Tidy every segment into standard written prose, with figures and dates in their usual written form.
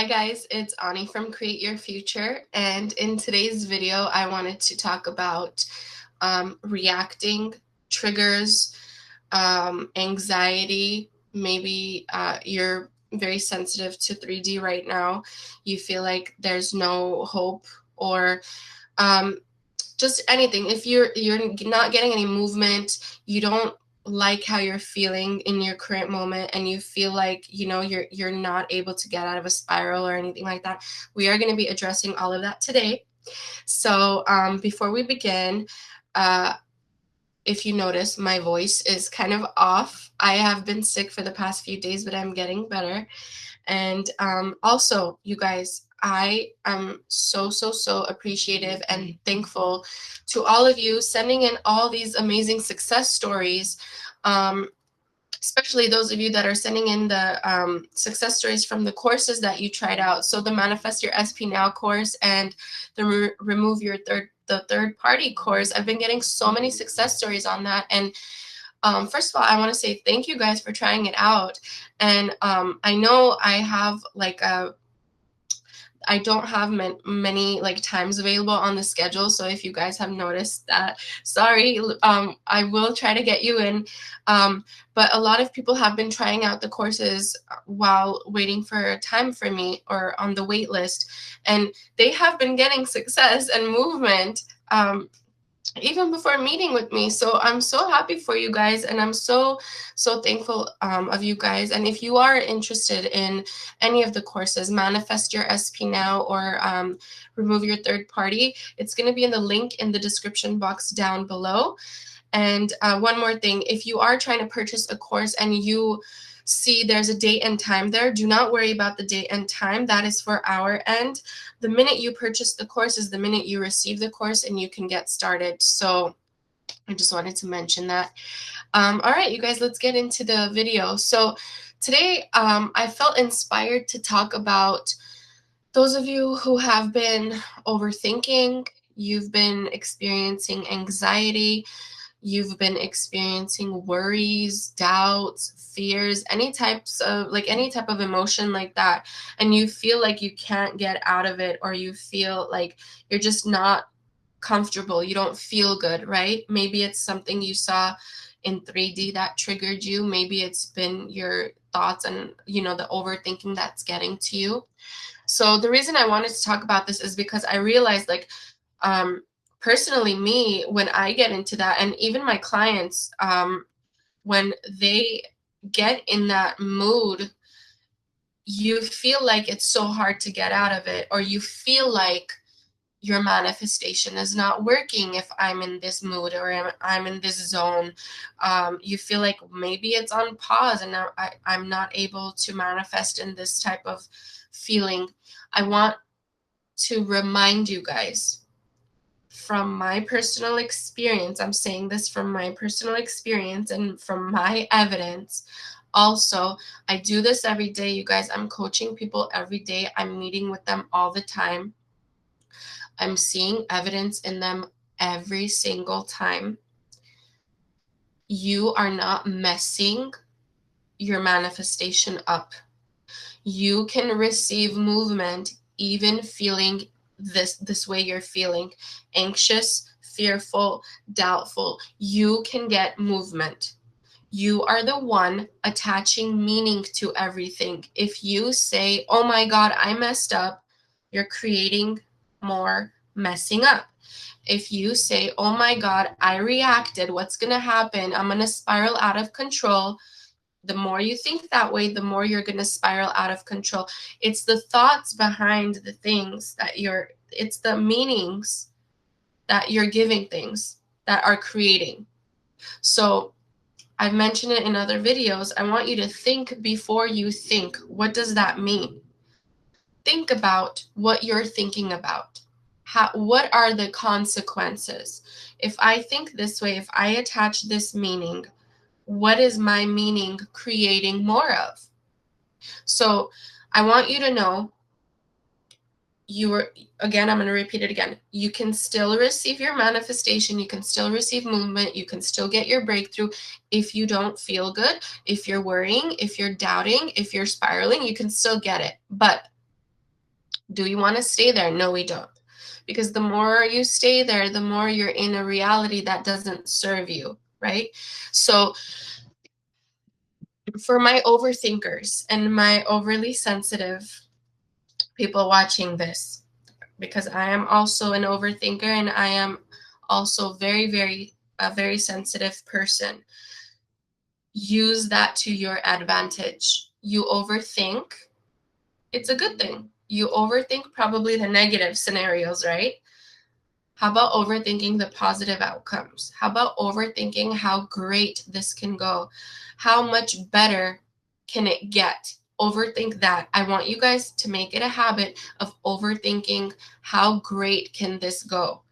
Hi guys, it's Ani from Create Your Future, and in today's video I wanted to talk about reacting, triggers, anxiety. Maybe you're very sensitive to 3D right now. You feel like there's no hope, or just anything. If you're not getting any movement, you don't like how you're feeling in your current moment, and you feel like you're not able to get out of a spiral or anything like that, we are going to be addressing all of that today. So before we begin, if you notice, my voice is kind of off. I have been sick for the past few days, but I'm getting better. And also, you guys, I am so appreciative and thankful to all of you sending in all these amazing success stories, especially those of you that are sending in the success stories from the courses that you tried out. So the Manifest Your SP Now course and the Remove Your Third Party course. I've been getting so many success stories on that. And first of all, I want to say thank you guys for trying it out. And I know I don't have many like times available on the schedule. So if you guys have noticed that, sorry, I will try to get you in. But a lot of people have been trying out the courses while waiting for a time for me or on the wait list. And they have been getting success and movement even before meeting with me. So I'm so happy for you guys, and I'm so thankful of you guys. And if you are interested in any of the courses, Manifest Your SP Now or Remove Your Third Party, it's going to be in the link in the description box down below. And one more thing, if you are trying to purchase a course and you see there's a date and time there, do not worry about the date and time. That is for our end. The minute you purchase the course is the minute you receive the course and you can get started. So I just wanted to mention that. All right, you guys, let's get into the video. So today I felt inspired to talk about those of you who have been overthinking, you've been experiencing anxiety, you've been experiencing worries, doubts, fears, any type of emotion like that, and you feel like you can't get out of it, or you feel like you're just not comfortable, you don't feel good, right? Maybe it's something you saw in 3D that triggered you. Maybe it's been your thoughts and the overthinking that's getting to you. So the reason I wanted to talk about this is because I realized, like, personally, me, when I get into that, and even my clients, when they get in that mood, you feel like it's so hard to get out of it, or you feel like your manifestation is not working if I'm in this mood or I'm in this zone. You feel like maybe it's on pause and now I'm not able to manifest in this type of feeling. I want to remind you guys, from my personal experience, I'm saying this from my personal experience and from my evidence. Also, I do this every day, you guys. I'm coaching people every day. I'm meeting with them all the time. I'm seeing evidence in them every single time. You are not messing your manifestation up. You can receive movement even feeling this way you're feeling, anxious, fearful, doubtful. You can get movement. You are the one attaching meaning to everything. If you say, oh my God, I messed up, you're creating more messing up. If you say, oh my God, I reacted, what's going to happen? I'm going to spiral out of control. The more you think that way, the more you're going to spiral out of control. It's the thoughts behind the things that it's the meanings that you're giving things that are creating. So I've mentioned it in other videos. I want you to think before you think. What does that mean? Think about what you're thinking about. What are the consequences? If I think this way, if I attach this meaning, what is my meaning creating more of? So I want you to know, again, I'm going to repeat it again. You can still receive your manifestation. You can still receive movement. You can still get your breakthrough. If you don't feel good, if you're worrying, if you're doubting, if you're spiraling, you can still get it. But Do you want to stay there? No, we don't. Because the more you stay there, the more you're in a reality that doesn't serve you, right? So for my overthinkers and my overly sensitive people watching this, because I am also an overthinker and I am also a very sensitive person, use that to your advantage. You overthink, it's a good thing. You overthink probably the negative scenarios, right? How about overthinking the positive outcomes? How about overthinking how great this can go? How much better can it get? Overthink that. I want you guys to make it a habit of overthinking how great can this go?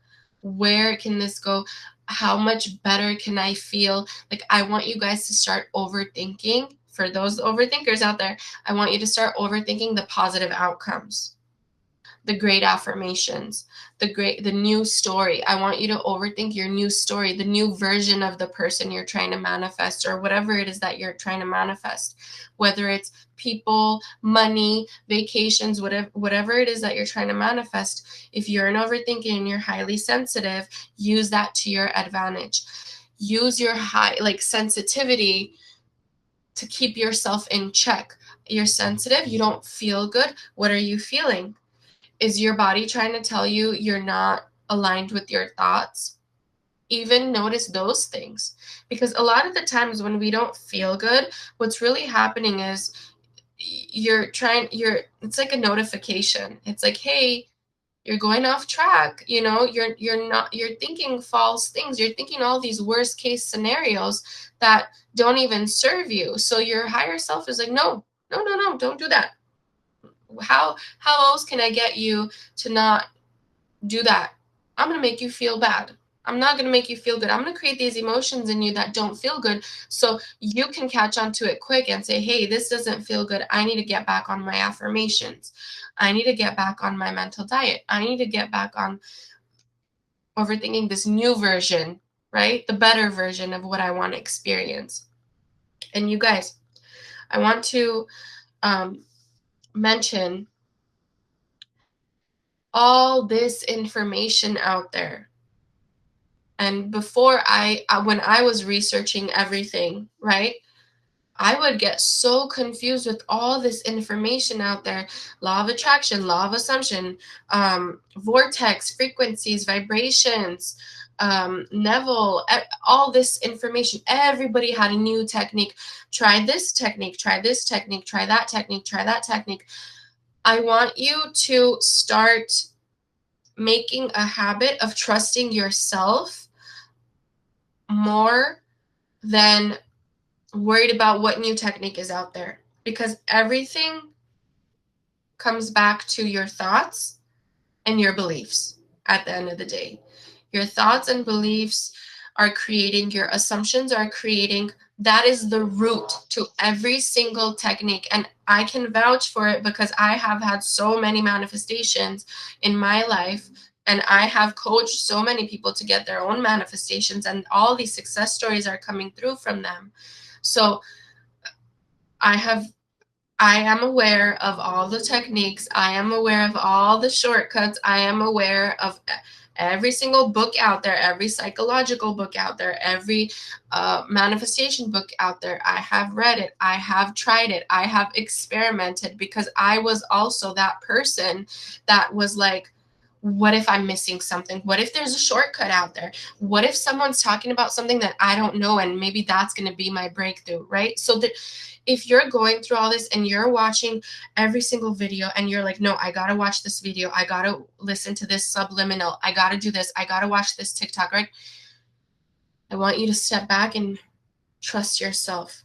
Where can this go? How much better can I feel? Like, I want you guys to start overthinking. For those overthinkers out there, I want you to start overthinking the positive outcomes, the great affirmations, the new story. I want you to overthink your new story, the new version of the person you're trying to manifest, or whatever it is that you're trying to manifest, whether it's people, money, vacations, whatever it is that you're trying to manifest. If you're an overthinker and you're highly sensitive, use that to your advantage. Use your high sensitivity to keep yourself in check. You're sensitive, you don't feel good. What are you feeling? Is your body trying to tell you you're not aligned with your thoughts? Even notice those things. Because a lot of the times when we don't feel good, what's really happening is it's like a notification. It's like, hey, you're going off track. You're thinking false things. You're thinking all these worst case scenarios that don't even serve you. So your higher self is like, no, don't do that. How else can I get you to not do that? I'm going to make you feel bad. I'm not going to make you feel good. I'm going to create these emotions in you that don't feel good so you can catch on to it quick and say, hey, this doesn't feel good. I need to get back on my affirmations. I need to get back on my mental diet. I need to get back on overthinking this new version, right? The better version of what I want to experience. And you guys, I want to mention all this information out there. And before when I was researching everything, right, I would get so confused with all this information out there. Law of attraction, law of assumption, vortex, frequencies, vibrations, Neville, all this information. Everybody had a new technique. Try this technique, try this technique, try that technique, try that technique. I want you to start making a habit of trusting yourself more than worried about what new technique is out there, because everything comes back to your thoughts and your beliefs at the end of the day. Your thoughts and beliefs are creating, your assumptions are creating. That is the root to every single technique. And I can vouch for it because I have had so many manifestations in my life, and I have coached so many people to get their own manifestations, and all these success stories are coming through from them. So I am aware of all the techniques. I am aware of all the shortcuts. I am aware of every single book out there, every psychological book out there, every manifestation book out there. I have read it. I have tried it. I have experimented, because I was also that person that was like, what if I'm missing something? What if there's a shortcut out there? What if someone's talking about something that I don't know, and maybe that's going to be my breakthrough, right? So that if you're going through all this and you're watching every single video and you're like, no, I got to watch this video. I got to listen to this subliminal. I got to do this. I got to watch this TikTok, right? I want you to step back and trust yourself.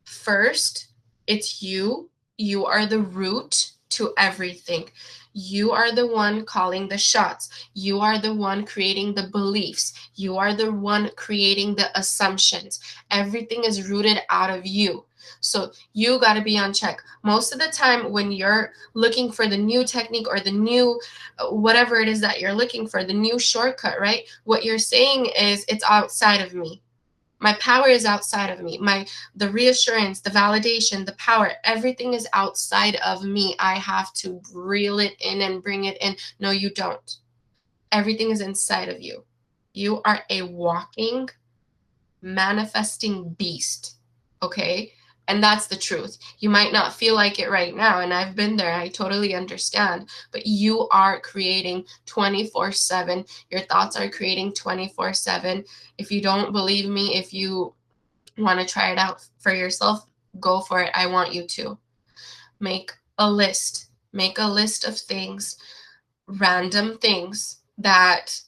First, it's you. You are the root to everything. You are the one calling the shots. You are the one creating the beliefs. You are the one creating the assumptions. Everything is rooted out of you. So you got to be on check. Most of the time when you're looking for the new technique or the new, whatever it is that you're looking for, the new shortcut, right? What you're saying is, it's outside of me. My power is outside of me. The reassurance, the validation, the power, everything is outside of me. I have to reel it in and bring it in. No, you don't. Everything is inside of you. You are a walking, manifesting beast. Okay? And that's the truth. You might not feel like it right now, and I've been there. I totally understand. But you are creating 24/7. Your thoughts are creating 24/7. If you don't believe me, if you want to try it out for yourself, go for it. I want you to. Make a list. Make a list of things, random things that,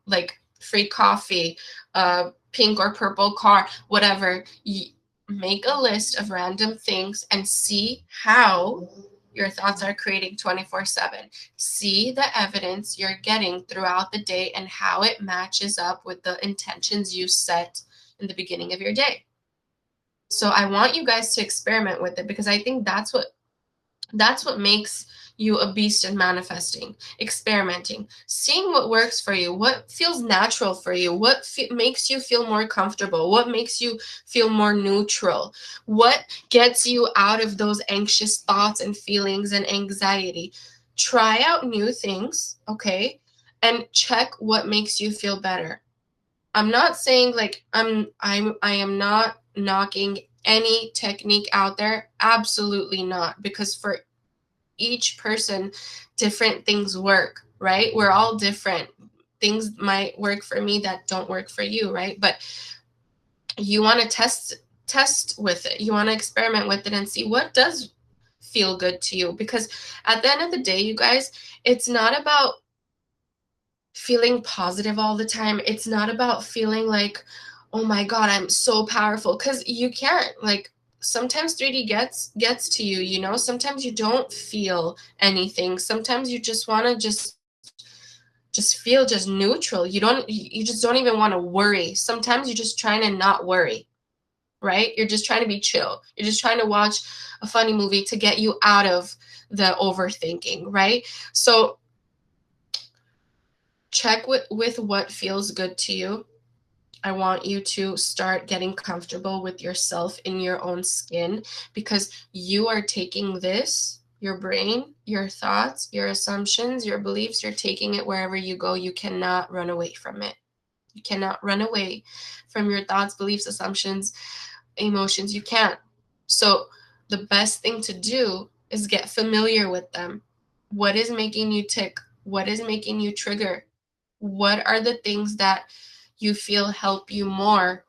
like free coffee, pink or purple car, whatever. Make a list of random things and see how your thoughts are creating 24/7. See the evidence you're getting throughout the day and how it matches up with the intentions you set in the beginning of your day. So I want you guys to experiment with it, because I think that's what makes you a beast in manifesting. Experimenting, seeing what works for you, what feels natural for you, what makes you feel more comfortable, what makes you feel more neutral, what gets you out of those anxious thoughts and feelings and anxiety. Try out new things, okay? And check what makes you feel better. I'm not saying like I am not knocking any technique out there. Absolutely not, because for each person, different things work, right? We're all different. Things might work for me that don't work for you, right? But you want to test with it. You want to experiment with it and see what does feel good to you, because at the end of the day, you guys, it's not about feeling positive all the time. It's not about feeling like, oh my god, I'm so powerful, because you can't. Like, sometimes 3D gets to you, sometimes you don't feel anything. Sometimes you just want to just feel just neutral. You just don't even want to worry. Sometimes you're just trying to not worry, right? You're just trying to be chill. You're just trying to watch a funny movie to get you out of the overthinking, right? So check with what feels good to you. I want you to start getting comfortable with yourself in your own skin, because you are taking this, your brain, your thoughts, your assumptions, your beliefs, you're taking it wherever you go. You cannot run away from it. You cannot run away from your thoughts, beliefs, assumptions, emotions. You can't. So the best thing to do is get familiar with them. What is making you tick? What is making you trigger? What are the things that you feel help you more,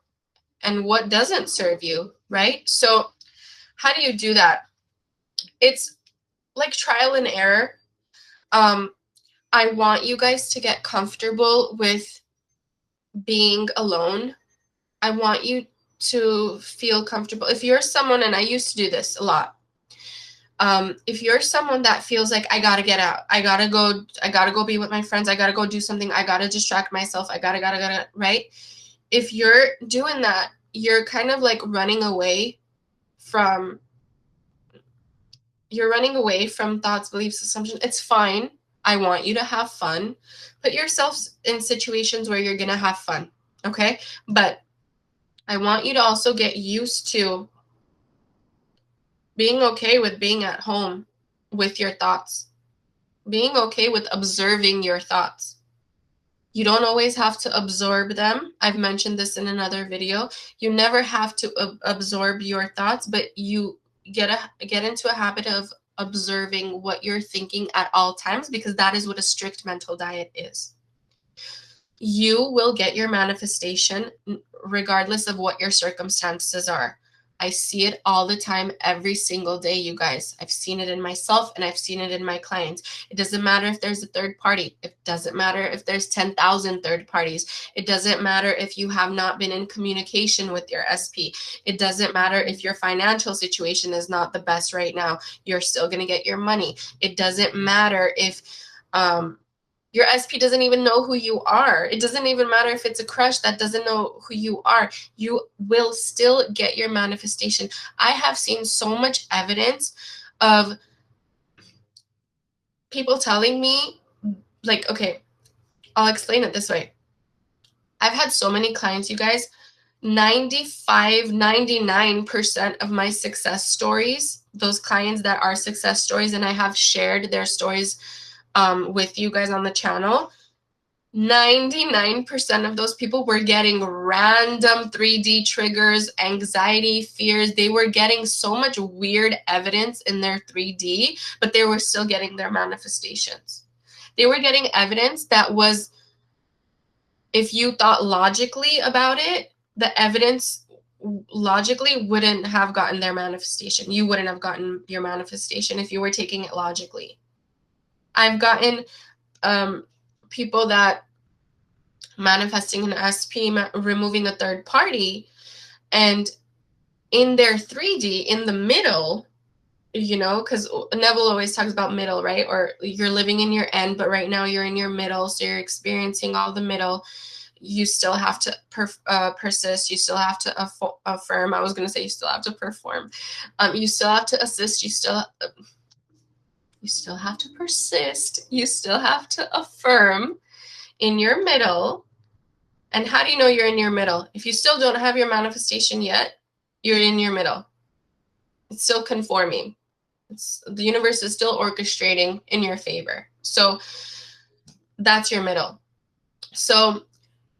and what doesn't serve you, right? So how do you do that? It's like trial and error. I want you guys to get comfortable with being alone. I want you to feel comfortable. If you're someone, and I used to do this a lot, if you're someone that feels like, I gotta get out, I gotta go be with my friends, I gotta go do something, I gotta distract myself, I gotta, right? If you're doing that, you're kind of like running away from thoughts, beliefs, assumptions. It's fine. I want you to have fun. Put yourself in situations where you're gonna have fun, okay? But I want you to also get used to being okay with being at home with your thoughts, being okay with observing your thoughts. You don't always have to absorb them. I've mentioned this in another video. You never have to absorb your thoughts, but you get into a habit of observing what you're thinking at all times, because that is what a strict mental diet is. You will get your manifestation regardless of what your circumstances are. I see it all the time, every single day, you guys. I've seen it in myself and I've seen it in my clients. It doesn't matter if there's a third party. It doesn't matter if there's 10,000 third parties. It doesn't matter if you have not been in communication with your SP. It doesn't matter if your financial situation is not the best right now. You're still going to get your money. It doesn't matter if your SP doesn't even know who you are. It doesn't even matter if it's a crush that doesn't know who you are. You will still get your manifestation. I have seen so much evidence of people telling me, like, okay, I'll explain it this way. I've had so many clients, you guys. 99% of my success stories, those clients that are success stories, and I have shared their stories with you guys on the channel, 99% of those people were getting random 3D triggers, anxiety, fears. They were getting so much weird evidence in their 3D, but they were still getting their manifestations. They were getting evidence that was, if you thought logically about it, the evidence logically wouldn't have gotten their manifestation. You wouldn't have gotten your manifestation if you were taking it logically. I've gotten people that manifesting an SP, removing a third party, and in their 3D, in the middle, you know, because Neville always talks about middle, right? Or you're living in your end, but right now you're in your middle, so you're experiencing all the middle. You still have to persist. You still have to affirm. I was going to say you still have to perform. You still have to assist. You still have to persist. You still have to affirm in your middle. And how do you know you're in your middle? If you still don't have your manifestation yet, you're in your middle. It's still conforming. The universe is still orchestrating in your favor. So that's your middle. So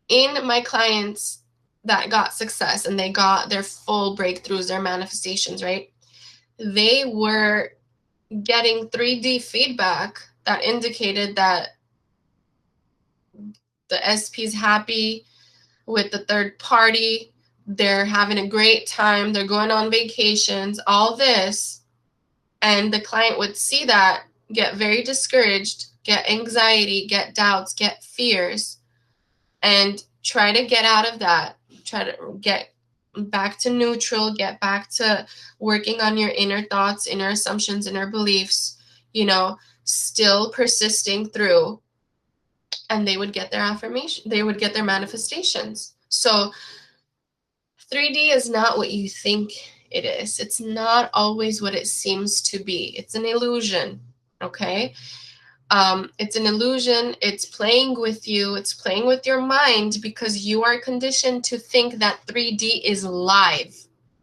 in my clients that got success and they got their full breakthroughs, their manifestations, right? They were getting 3D feedback that indicated that the SP's happy with the third party. They're having a great time. They're going on vacations, all this. And the client would see that, get very discouraged, get anxiety, get doubts, get fears, and try to get out of that. Try to get back to neutral, get back to working on your inner thoughts, inner assumptions, inner beliefs, you know, still persisting through. And they would get their affirmation. They would get their manifestations. So 3D is not what you think it is. It's not always what it seems to be. It's an illusion, okay? It's an illusion. It's playing with you. It's playing with your mind because you are conditioned to think that 3D is live,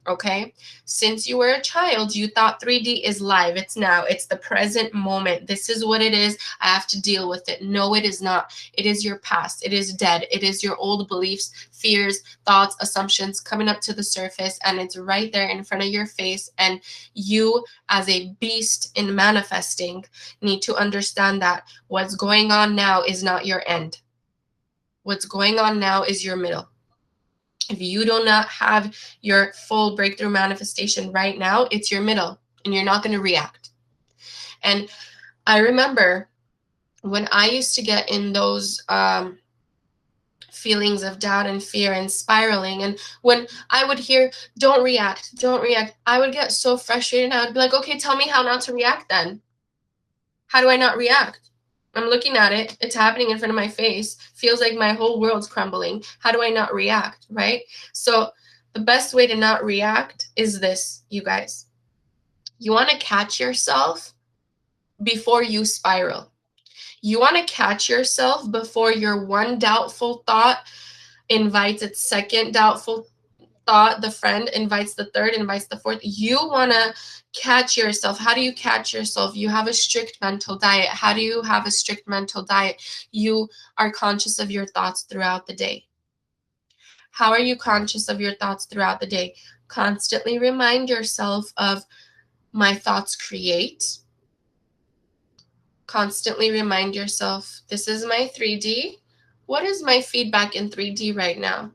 okay? Since you were a child, you thought 3D is live. It's now. It's the present moment. This is what it is. I have to deal with it. No, it is not. It is your past. It is dead. It is your old beliefs, fears, thoughts, assumptions coming up to the surface, and it's right there in front of your face. And you, as a beast in manifesting, need to understand that what's going on now is not your end. What's going on now is your middle. If you do not have your full breakthrough manifestation right now, it's your middle, and you're not going to react. And I remember when I used to get in those feelings of doubt and fear and spiraling, and when I would hear, don't react, I would get so frustrated, and I would be like, okay, tell me how not to react then. How do I not react? I'm looking at it. It's happening in front of my face. Feels like my whole world's crumbling. How do I not react, right? So the best way to not react is this, you guys. You want to catch yourself before you spiral. You want to catch yourself before your one doubtful thought invites its second doubtful thought, the friend invites the third, invites the fourth. You want to catch yourself. How do you catch yourself? You have a strict mental diet. How do you have a strict mental diet? You are conscious of your thoughts throughout the day. How are you conscious of your thoughts throughout the day? Constantly remind yourself of my thoughts create. Constantly remind yourself, this is my 3D. What is my feedback in 3D right now?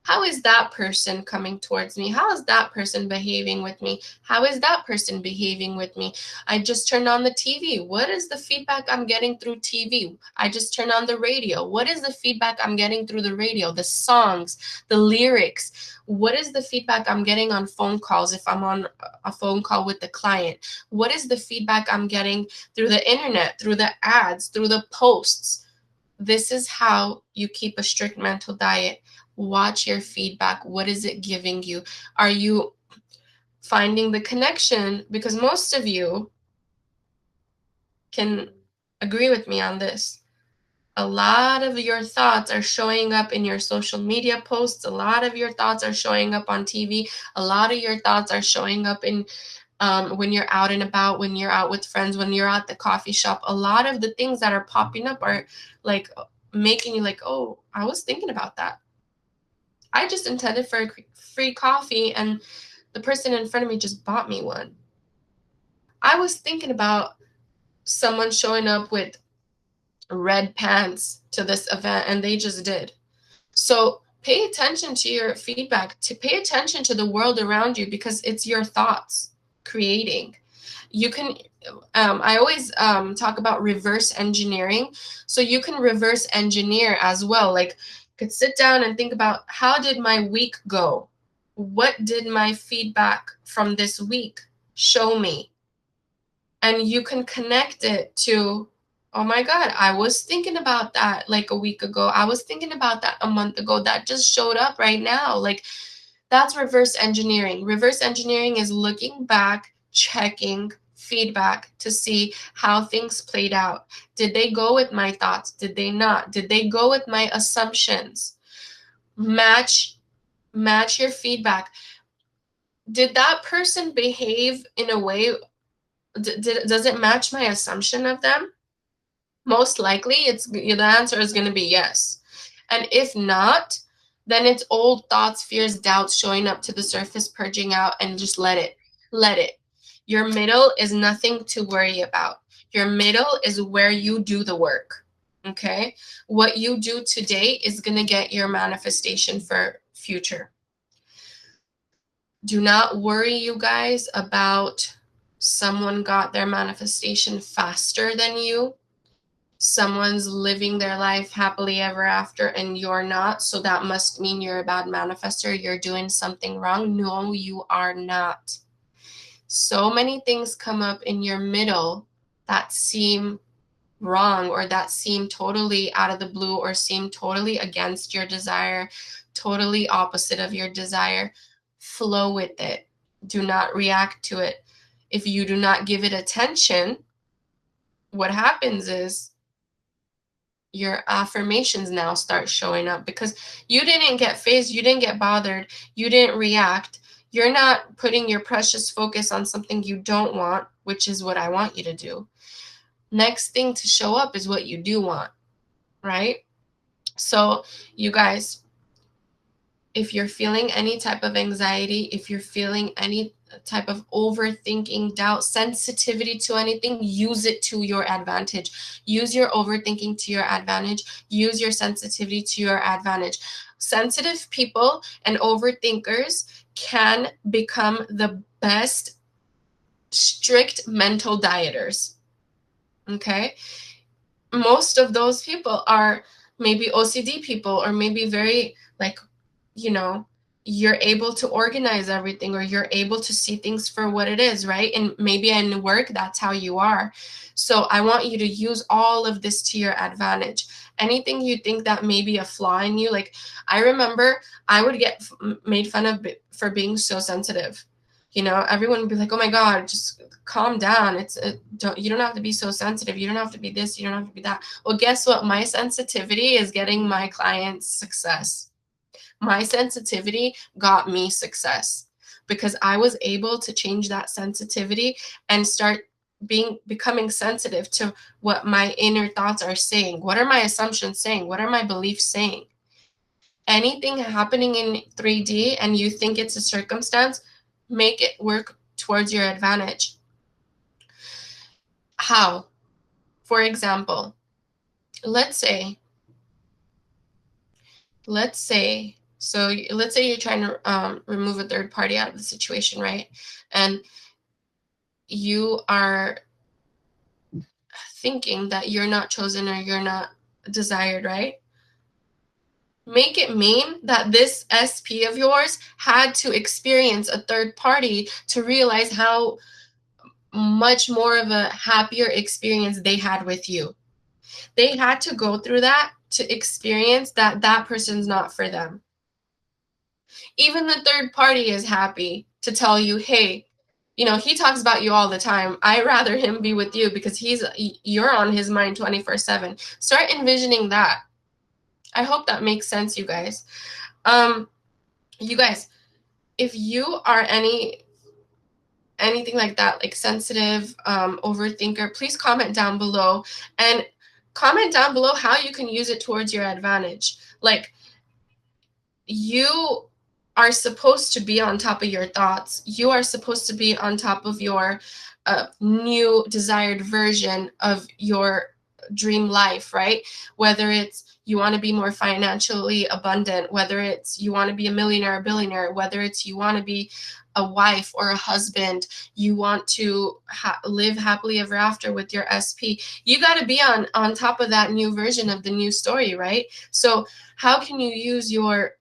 How is that person coming towards me? How is that person behaving with me? How is that person behaving with me? I just turned on the TV. What is the feedback I'm getting through TV? I just turned on the radio. What is the feedback I'm getting through the radio? The songs, the lyrics. What is the feedback I'm getting on phone calls if I'm on a phone call with the client? What is the feedback I'm getting through the internet, through the ads, through the posts? This is how you keep a strict mental diet. Watch your feedback. What is it giving you? Are you finding the connection? Because most of you can agree with me on this. A lot of your thoughts are showing up in your social media posts. A lot of your thoughts are showing up on TV. A lot of your thoughts are showing up in when you're out and about, when you're out with friends, when you're at the coffee shop. A lot of the things that are popping up are like making you like, oh, I was thinking about that. I just intended for a free coffee and the person in front of me just bought me one. I was thinking about someone showing up with red pants to this event and they just did. So pay attention to your feedback, to pay attention to the world around you, because it's your thoughts creating. You can I always talk about reverse engineering. So you can reverse engineer as well. Like, you could sit down and think about, how did my week go? What did my feedback from this week show me? And you can connect it to, oh my God, I was thinking about that like a week ago. I was thinking about that a month ago. That just showed up right now. Like, that's reverse engineering. Reverse engineering is looking back, checking feedback to see how things played out. Did they go with my thoughts? Did they not? Did they go with my assumptions? Match your feedback. Did that person behave in a way, does it match my assumption of them? Most likely the answer is going to be yes. And if not, then it's old thoughts, fears, doubts showing up to the surface, purging out, and just let it. Your middle is nothing to worry about. Your middle is where you do the work. Okay? What you do today is going to get your manifestation for future. Do not worry, you guys, about someone got their manifestation faster than you. Someone's living their life happily ever after and you're not, so that must mean you're a bad manifestor, you're doing something wrong. No, you are not. So many things come up in your middle that seem wrong, or that seem totally out of the blue, or seem totally against your desire, totally opposite of your desire. Flow with it. Do not react to it. If you do not give it attention, what happens is your affirmations now start showing up, because you didn't get phased, you didn't get bothered, you didn't react. You're not putting your precious focus on something you don't want, which is what I want you to do. Next thing to show up is what you do want, right? So you guys, if you're feeling any type of anxiety, if you're feeling any type of overthinking, doubt, sensitivity to anything, use it to your advantage. Use your overthinking to your advantage. Use your sensitivity to your advantage. Sensitive people and overthinkers can become the best strict mental dieters. Okay? Most of those people are maybe OCD people, or maybe very like, you're able to organize everything, or you're able to see things for what it is, right? And maybe in work, that's how you are. So I want you to use all of this to your advantage. Anything you think that may be a flaw in you, like I remember I would get made fun of for being so sensitive. Everyone would be like, oh my God, just calm down. You don't have to be so sensitive. You don't have to be this. You don't have to be that. Well, guess what? My sensitivity is getting my clients success. My sensitivity got me success, because I was able to change that sensitivity and start becoming sensitive to what my inner thoughts are saying. What are my assumptions saying? What are my beliefs saying? Anything happening in 3D and you think it's a circumstance, make it work towards your advantage. How? For example, let's say you're trying to remove a third party out of the situation, right? And you are thinking that you're not chosen or you're not desired, right? Make it mean that this SP of yours had to experience a third party to realize how much more of a happier experience they had with you. They had to go through that to experience that person's not for them. Even the third party is happy to tell you, hey, You know, he talks about you all the time. I rather him be with you because you're on his mind 24/7. Start envisioning that. I hope that makes sense, you guys. You guys, if you are anything like that, like sensitive, overthinker, please comment down below, and comment down below how you can use it towards your advantage. Like, you are supposed to be on top of your thoughts. You are supposed to be on top of your new desired version of your dream life, right? Whether it's you want to be more financially abundant, whether it's you want to be a millionaire or billionaire, whether it's you want to be a wife or a husband, you want to live happily ever after with your SP. You got to be on top of that new version of the new story, right? So how can you use your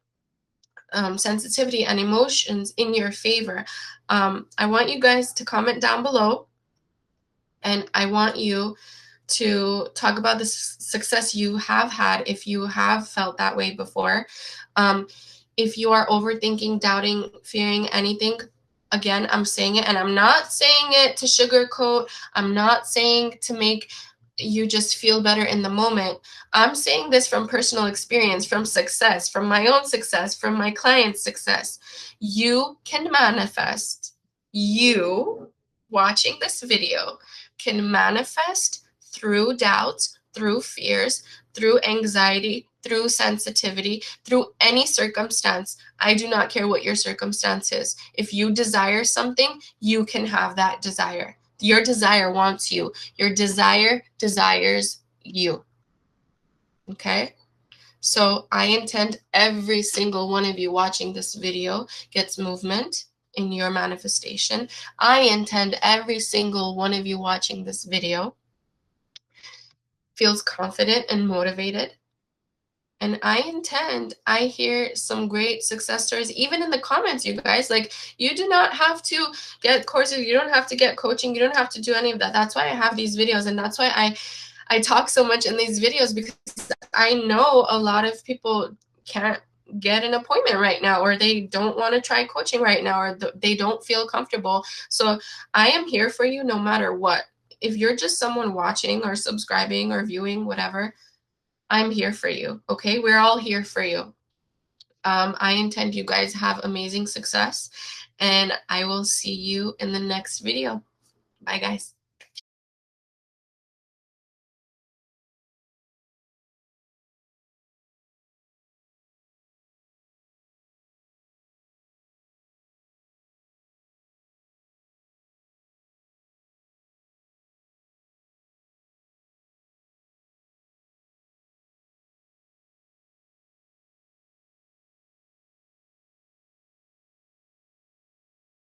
sensitivity and emotions in your favor? I want you guys to comment down below, and I want you to talk about the success you have had if you have felt that way before. If you are overthinking, doubting, fearing anything, again, I'm saying it, and I'm not saying it to sugarcoat. I'm not saying to make you just feel better in the moment. I'm saying this from personal experience, from success, from my own success, from my client's success. You can manifest. You watching this video can manifest through doubts, through fears, through anxiety, through sensitivity, through any circumstance. I do not care what your circumstance is. If you desire something, you can have that desire. Your desire wants you. Your desire desires you. Okay? So I intend every single one of you watching this video gets movement in your manifestation. I intend every single one of you watching this video feels confident and motivated. And I hear some great success stories, even in the comments, you guys. Like, you do not have to get courses, you don't have to get coaching, you don't have to do any of that. That's why I have these videos, and that's why I talk so much in these videos, because I know a lot of people can't get an appointment right now, or they don't want to try coaching right now, or they don't feel comfortable. So I am here for you no matter what. If you're just someone watching or subscribing or viewing, whatever, I'm here for you, okay? We're all here for you. I intend you guys have amazing success, and I will see you in the next video. Bye, guys.